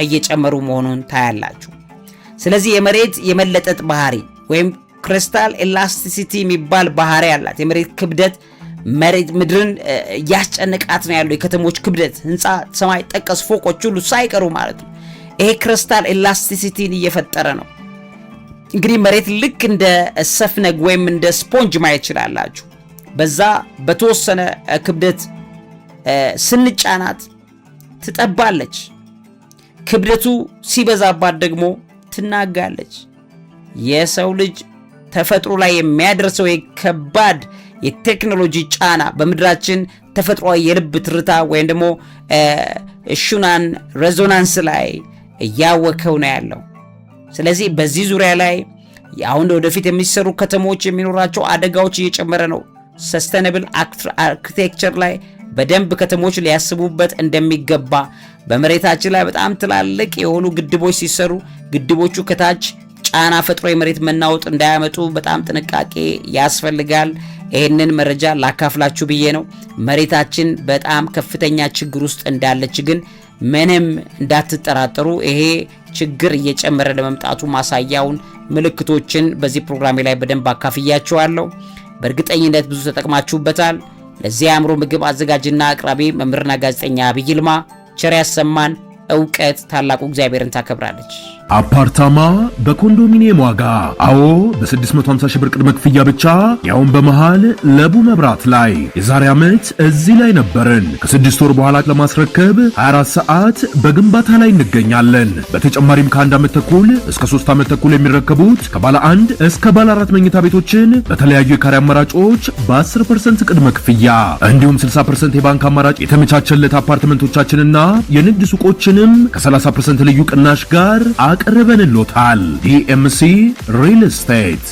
እየጨመሩ መሆኑን ታያላችሁ። ስለዚህ የመሬት የመለጠጥ ባህሪ ወይም ክሪስታል ኤላስቲሲቲ የሚባል ባህሪ ያላት የመሬት ክብደት መሬት ምድርን ያስጨንቃት ነው ያለው። የከተሞች ክብደት ህንፃ፣ ሰማይ ጠቀስ ፎቆች ሁሉ ሳይቀሩ ማለት ነው። ይሄ ክሪስታል ኤላስቲሲቲን እየፈጠረ ነው። እንግዲህ መሬት ልክ እንደ ሰፍነግ ወይም እንደ ስፖንጅ ማየት ይችላላችሁ። በዛ በተወሰነ ክብደት ስንጫናት ትጠባለች። ክብደቱ ሲበዛባት ደግሞ ትናጋለች። የሰው ልጅ ተፈጥሮ ላይ የሚያደርሰው የከባድ የቴክኖሎጂ ጫና በምድራችን ተፈጥሯዊ የልብ ትርታ ወይም ደግሞ ሹናን ሬዞናንስ ላይ እያወከው ነው ያለው። ስለዚህ በዚህ ዙሪያ ላይ አሁን ወደፊት የሚሰሩ ከተሞች የሚኖራቸው አደጋዎች እየጨመረ ነው። ሰስተነብል አርኪቴክቸር ላይ በደንብ ከተሞች ሊያስቡበት እንደሚገባ፣ በመሬታችን ላይ በጣም ትላልቅ የሆኑ ግድቦች ሲሰሩ ግድቦቹ ከታች ጫና ፈጥሮ የመሬት መናወጥ እንዳያመጡ በጣም ጥንቃቄ ያስፈልጋል። ይህንን መረጃ ላካፍላችሁ ብዬ ነው። መሬታችን በጣም ከፍተኛ ችግር ውስጥ እንዳለች ግን ምንም እንዳትጠራጠሩ። ይሄ ችግር እየጨመረ ለመምጣቱ ማሳያውን ምልክቶችን በዚህ ፕሮግራሜ ላይ በደንብ አካፍያችኋለሁ። በእርግጠኝነት ብዙ ተጠቅማችሁበታል። ለዚህ አእምሮ ምግብ አዘጋጅና አቅራቢ መምህርና ጋዜጠኛ ዐቢይ ይልማ። ቸር ያሰማን። ዕውቀት ታላቁ እግዚአብሔርን ታከብራለች። አፓርታማ በኮንዶሚኒየም ዋጋ። አዎ በ650 ሺህ ብር ቅድመ ክፍያ ብቻ ያውን በመሃል ለቡ መብራት ላይ የዛሬ ዓመት እዚህ ላይ ነበርን። ከ6 ወር በኋላ ለማስረከብ 24 ሰዓት በግንባታ ላይ እንገኛለን። በተጨማሪም ከ1 ዓመት ተኩል እስከ 3 ዓመት ተኩል የሚረከቡት ከባለ 1 እስከ ባለ 4 መኝታ ቤቶችን በተለያዩ የካሬ አማራጮች በ10% ቅድመ ክፍያ እንዲሁም 60% የባንክ አማራጭ የተመቻቸለት አፓርትመንቶቻችንና የንግድ ሱቆችንም ከ30% ልዩ ቅናሽ ጋር አቅርበንሎታል። ዲኤምሲ ሪል ስቴት